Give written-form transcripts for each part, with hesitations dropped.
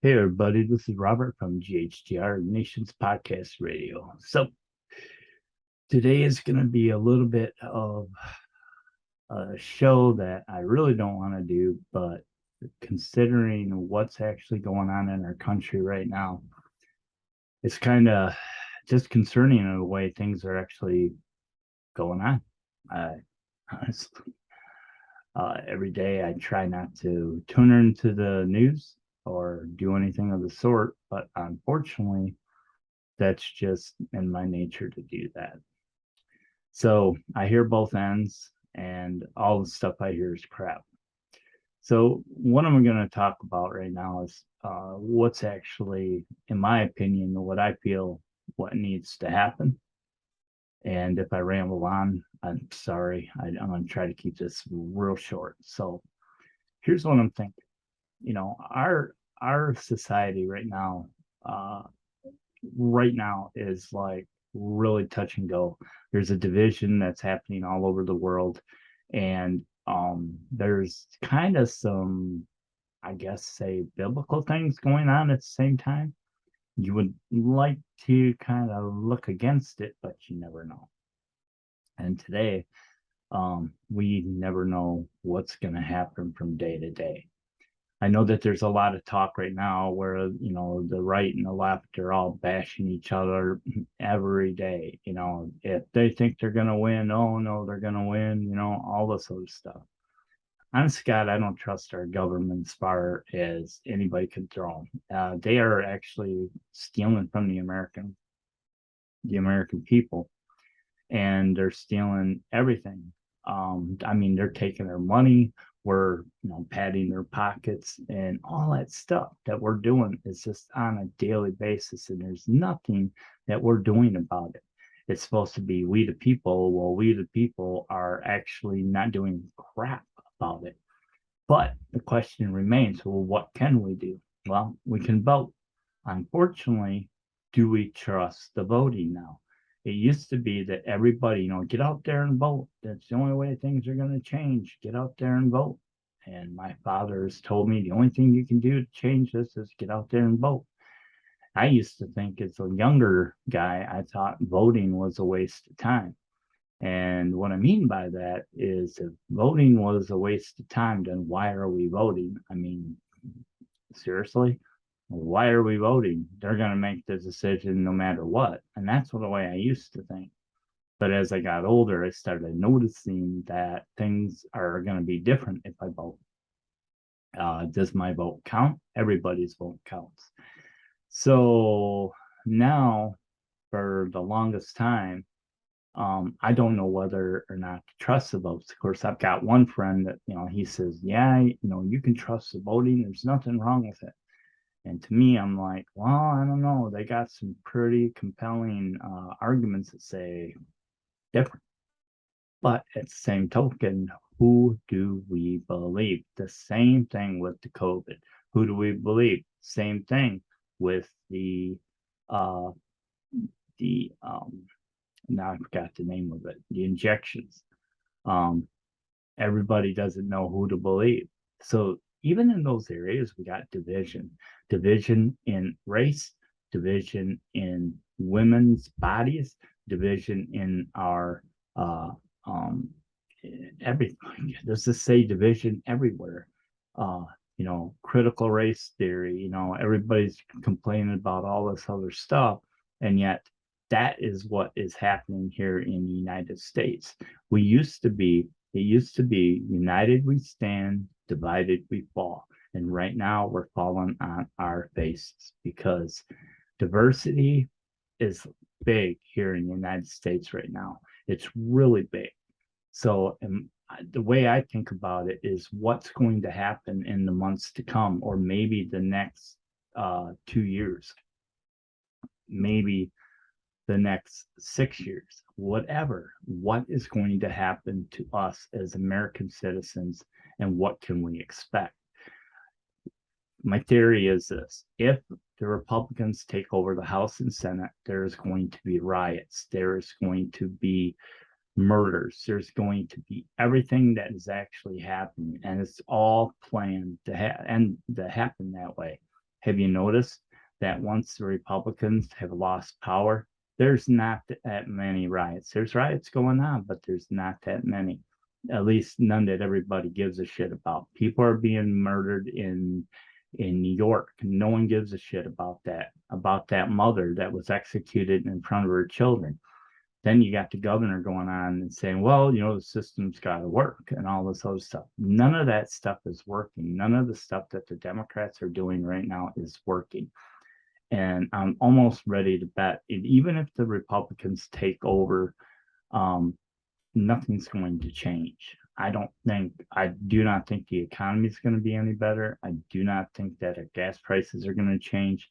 Hey everybody, this is Robert from GHTR Nations Podcast Radio. So today is going to be a little bit of a show that I really don't want to do, but considering what's actually going on in our country right now, it's kind of just concerning in the way things are actually going on. I honestly, every day I try not to tune into the news or do anything of the sort, but unfortunately, that's just in my nature to do that. So I hear both ends, and all the stuff I hear is crap. So what I'm going to talk about right now is what's actually, in my opinion, what I feel what needs to happen. And if I ramble on, I'm sorry. I'm going to try to keep this real short. So here's what I'm thinking. You know, our society uh, right now is like really touch and go. There's a division that's happening all over the world, and there's kind of some, I guess, say biblical things going on at the same time. You would like to kind of look against it, but you never know. And today, we never know what's going to happen from day to day. I know that there's a lot of talk right now where, the right and the left are all bashing each other every day. If they think they're going to win, oh no, they're going to win, all this other stuff. Honest to God, I don't trust our government as far as anybody can throw them. They are actually stealing from the American people, and they're stealing everything. I mean, they're taking their money, we're padding their pockets, and all that stuff that we're doing is just on a daily basis, and there's nothing that we're doing about it. It's supposed to be we the people. Well, we the people are actually not doing crap about it. But the question remains, well, what can we do? Well, we can vote. Unfortunately, do we trust the voting now? It used to be that everybody, get out there and vote. That's the only way things are going to change. Get out there and vote. And my father has told me the only thing you can do to change this is get out there and vote. I used to think as a younger guy, I thought voting was a waste of time. And what I mean by that is if voting was a waste of time, then why are we voting? I mean, seriously? Why are we voting? They're going to make the decision no matter what. And that's the way I used to think. But as I got older, I started noticing that things are going to be different if I vote. Does my vote count? Everybody's vote counts. So now, for the longest time, I don't know whether or not to trust the votes. Of course, I've got one friend that, he says, yeah, you can trust the voting. There's nothing wrong with it. And to me, I'm like, well, I don't know. They got some pretty compelling arguments that say different. But at the same token, who do we believe? The same thing with the COVID. Who do we believe? Same thing with uh, the now I forgot the name of it, the injections. Um, Everybody doesn't know who to believe. So even in those areas, we got division in race, division in women's bodies, division in our everything. There's this say division everywhere. Uh, critical race theory. Everybody's complaining about all this other stuff, and yet that is what is happening here in the United States. It used to be united we stand, divided we fall. And right now we're falling on our faces because diversity is big here in the United States right now. It's really big. So the way I think about it is what's going to happen in the months to come, or maybe the next 2 years, maybe the next 6 years, whatever, what is going to happen to us as American citizens, and what can we expect? My theory is this: if the Republicans take over the House and Senate, there is going to be riots, there is going to be murders, there's going to be everything that is actually happening, and it's all planned to happen that way. Have you noticed that once the Republicans have lost power, there's not that many riots? There's riots going on, but there's not that many. At least none that everybody gives a shit about. People are being murdered in New York. No one gives a shit about that mother that was executed in front of her children. Then you got the governor going on and saying, well, the system's got to work and all this other stuff. None of that stuff is working. None of the stuff that the Democrats are doing right now is working. And I'm almost ready to bet, even if the Republicans take over, nothing's going to change. I do not think the economy is going to be any better. I do not think that our gas prices are going to change.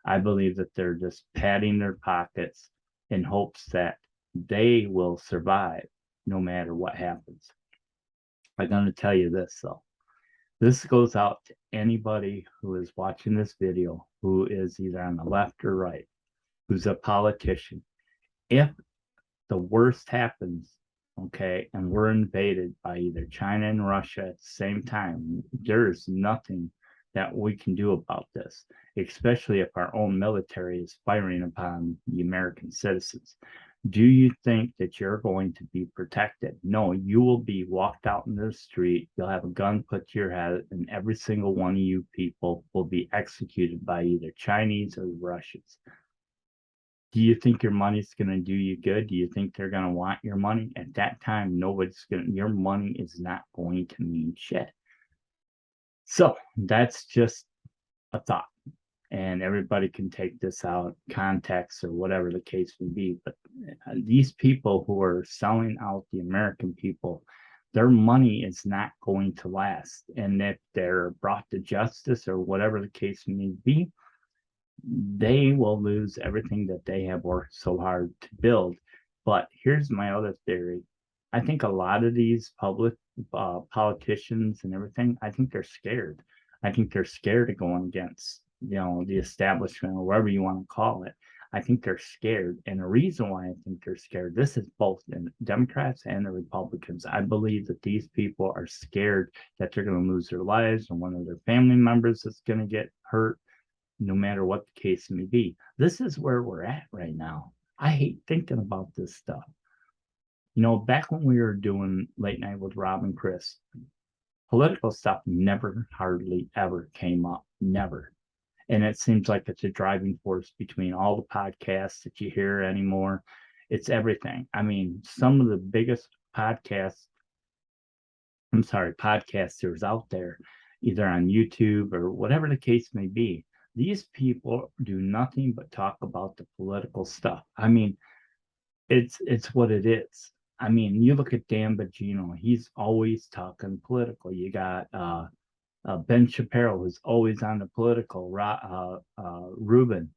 I believe that they're just padding their pockets in hopes that they will survive no matter what happens. I'm going to tell you this, though. This goes out to anybody who is watching this video who is either on the left or right, who's a politician. If the worst happens, okay, and we're invaded by either China and Russia at the same time, there is nothing that we can do about this, especially if our own military is firing upon the American citizens. Do you think that you're going to be protected? No, you will be walked out in the street. You'll have a gun put to your head, and every single one of you people will be executed by either Chinese or Russians. Do you think your money's going to do you good? Do you think they're going to want your money? At that time, your money is not going to mean shit. So that's just a thought. And everybody can take this out context or whatever the case may be. But these people who are selling out the American people, their money is not going to last. And if they're brought to justice or whatever the case may be, they will lose everything that they have worked so hard to build. But here's my other theory. I think a lot of these public politicians and everything, I think they're scared. I think they're scared of going against the establishment or whatever you want to call it. I think they're scared. And the reason why I think they're scared, this is both the Democrats and the Republicans. I believe that these people are scared that they're going to lose their lives or one of their family members is going to get hurt, no matter what the case may be. This is where we're at right now. I hate thinking about this stuff. Back when we were doing Late Night with Rob and Chris, political stuff never, hardly ever came up. Never. And it seems like it's a driving force between all the podcasts that you hear anymore. It's everything. I mean, some of the biggest podcasters out there, either on YouTube or whatever the case may be, these people do nothing but talk about the political stuff. I mean, it's what it is. I mean, you look at Dan Bongino, he's always talking political. You got Ben Shapiro, who's always on the political.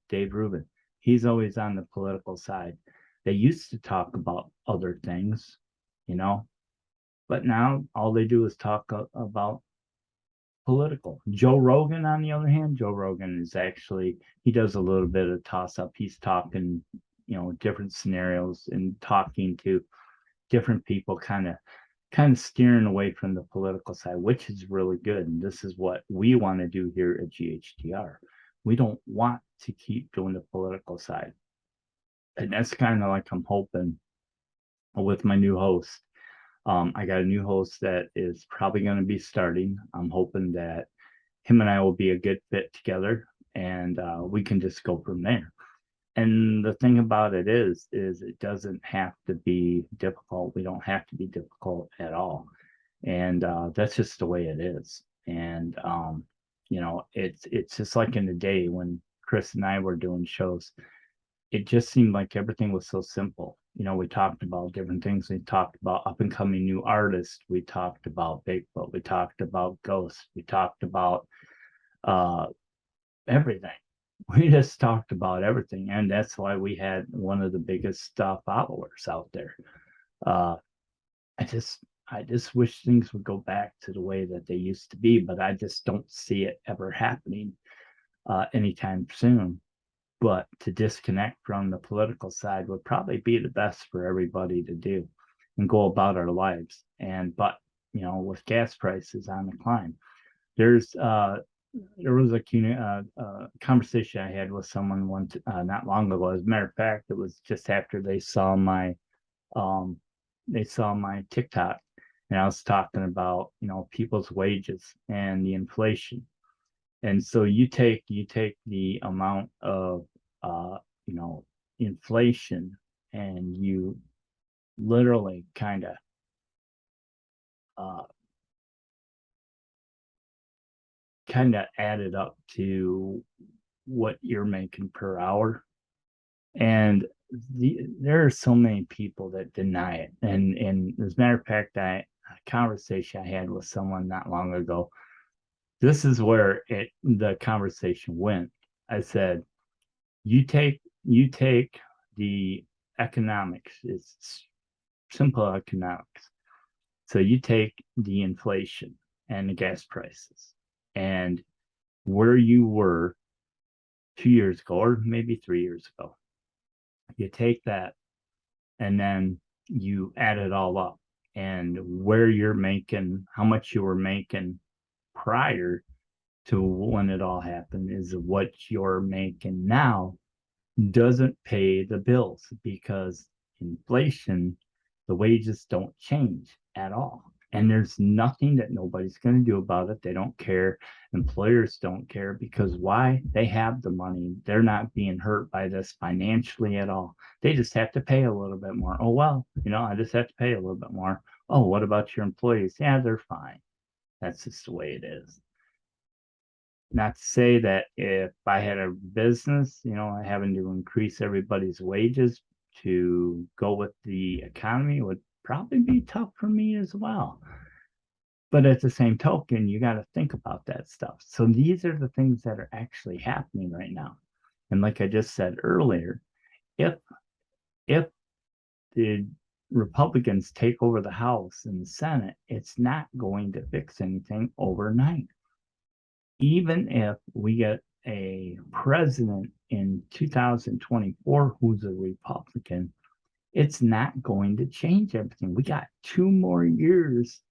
Dave Rubin, he's always on the political side. They used to talk about other things, but now all they do is talk about political. Joe Rogan, on the other hand, Joe Rogan is actually, he does a little bit of toss up. He's talking, different scenarios and talking to different people, kind of steering away from the political side, which is really good. And this is what we want to do here at GHTR. We don't want to keep doing the political side. And that's kind of like I'm hoping with my new host. I got a new host that is probably going to be starting. I'm hoping that him and I will be a good fit together, and we can just go from there. And the thing about it is it doesn't have to be difficult. We don't have to be difficult at all. And that's just the way it is. And, it's just like in the day when Chris and I were doing shows, it just seemed like everything was so simple. We talked about different things. We talked about up and coming new artists. We talked about Bigfoot. We talked about ghosts. We talked about everything. We just talked about everything, and that's why we had one of the biggest followers out there. I just wish things would go back to the way that they used to be, but I just don't see it ever happening anytime soon. But to disconnect from the political side would probably be the best for everybody to do and go about our lives. But with gas prices on the climb, there's there was a conversation I had with someone not long ago. As a matter of fact, it was just after um, they saw my TikTok, and I was talking about people's wages and the inflation. And so you take the amount of uh, you know inflation, and you literally uh, kind of add it up to what you're making per hour. And there are so many people that deny it. And as a matter of fact, a conversation I had with someone not long ago, this is where the conversation went. I said, you take the economics, it's simple economics. So you take the inflation and the gas prices and where you were 2 years ago, or maybe 3 years ago. You take that and then you add it all up, and where you're making, how much you were making prior to when it all happened is what you're making now doesn't pay the bills, because inflation, the wages don't change at all. And there's nothing that nobody's going to do about it. They don't care. Employers don't care, because why? They have the money. They're not being hurt by this financially at all. They just have to pay a little bit more. Oh, well, I just have to pay a little bit more. Oh, what about your employees? Yeah, they're fine. That's just the way it is. Not to say that if I had a business, having to increase everybody's wages to go with the economy would probably be tough for me as well. But at the same token, you got to think about that stuff. So these are the things that are actually happening right now. And like I just said earlier, if if the Republicans take over the House and the Senate, it's not going to fix anything overnight. Even if we get a president in 2024 who's a Republican, it's not going to change everything. We got 2 more years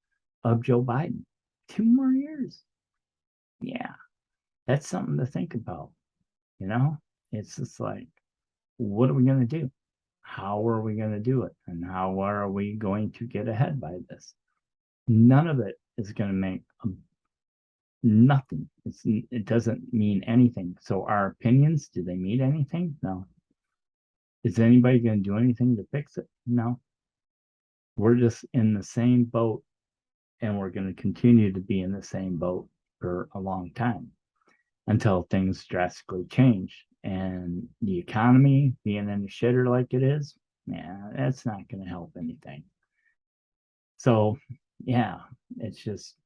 of Joe Biden. 2 more years. Yeah, that's something to think about. You know, it's just like, what are we going to do? How are we going to do it? And how are we going to get ahead by this? None of it is going to make nothing. It doesn't mean anything. So our opinions, do they mean anything? No. Is anybody going to do anything to fix it? No. We're just in the same boat, and we're going to continue to be in the same boat for a long time until things drastically change. And the economy being in the shitter like it is, yeah, that's not going to help anything. So, yeah, it's just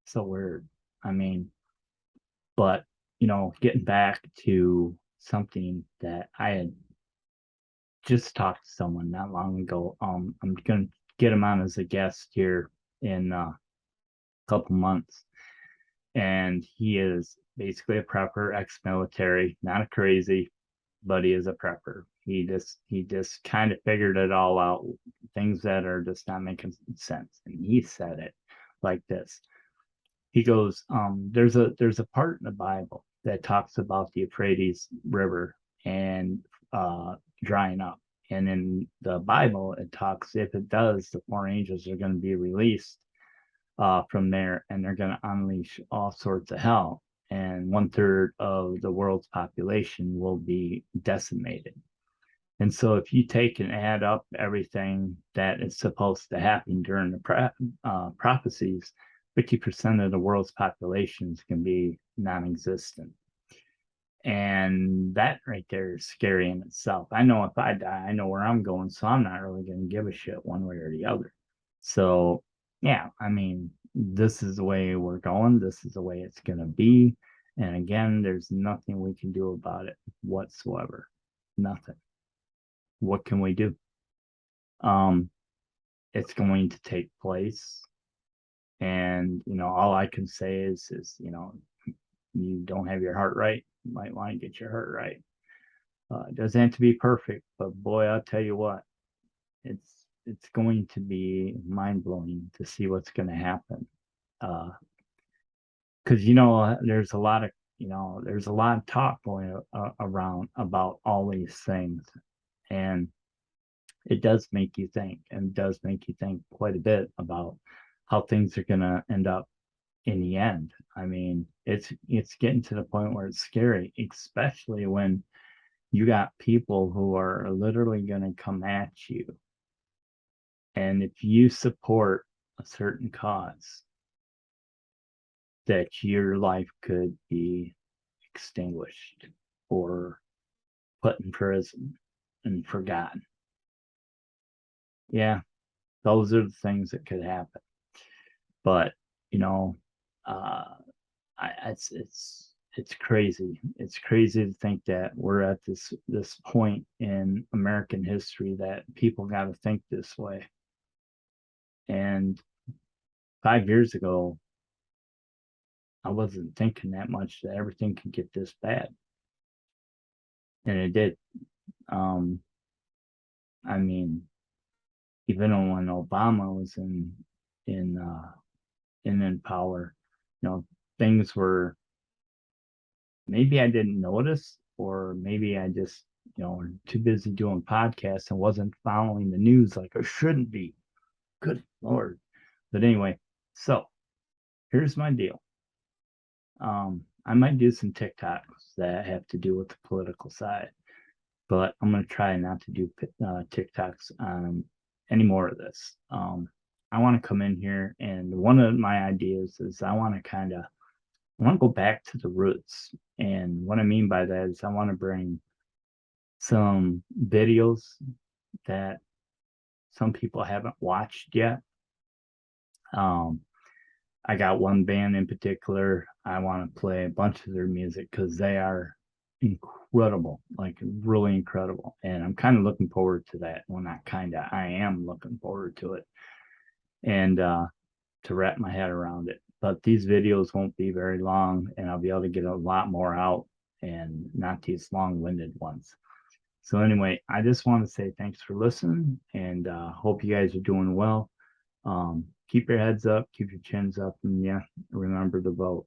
so weird. I mean, but getting back to something that I had just talked to someone not long ago. I'm gonna get him on as a guest here in a couple months, and he is basically a prepper, ex-military, not a crazy, but he is a prepper. He just kind of figured it all out, things that are just not making sense. And he said it like this. He goes, there's a part in the Bible that talks about the Euphrates River and drying up. And in the Bible, it talks, if it does, the four angels are going to be released from there, and they're going to unleash all sorts of hell. And 1/3 of the world's population will be decimated. And so if you take and add up everything that is supposed to happen during the prophecies, 50% of the world's population is going to be non-existent. And that right there is scary in itself. I know if I die, I know where I'm going, so I'm not really going to give a shit one way or the other. So, yeah, I mean, this is the way we're going. This is the way it's going to be. And again, there's nothing we can do about it whatsoever. Nothing. What can we do? It's going to take place. And, all I can say is, you don't have your heart right. You might want to get your heart right. It doesn't have to be perfect, but boy, I'll tell you what, it's going to be mind blowing to see what's going to happen because there's a lot of there's a lot of talk going around about all these things, and it does make you think, and does make you think quite a bit about how things are going to end up in the end. I mean, it's getting to the point where it's scary, especially when you got people who are literally going to come at you, and if you support a certain cause, that your life could be extinguished or put in prison and forgotten. Yeah, those are the things that could happen. But you know, uh, it's crazy. It's crazy to think that we're at this point in American history that people got to think this way. And 5 years ago, I wasn't thinking that much that everything could get this bad, and it did. Um, I mean, even when Obama was in in power, things were, maybe I didn't notice, or maybe I just were too busy doing podcasts and wasn't following the news like I shouldn't be. Good Lord. But anyway, so here's my deal. I might do some TikToks that have to do with the political side, but I'm going to try not to do TikToks on any more of this. I want to come in here, and one of my ideas is I want to go back to the roots. And what I mean by that is I want to bring some videos that some people haven't watched yet. Um, I got one band in particular. I want to play a bunch of their music because they are incredible, like really incredible. And I'm kind of looking forward to that. Well, not kind of, I am looking forward to it, and to wrap my head around it. But these videos won't be very long, and I'll be able to get a lot more out and not these long winded ones. So, anyway, I just want to say thanks for listening, and hope you guys are doing well. Keep your heads up, keep your chins up, and yeah, remember to vote.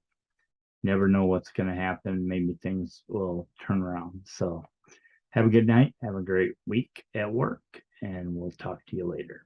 Never know what's going to happen. Maybe things will turn around. So, have a good night. Have a great week at work, and we'll talk to you later.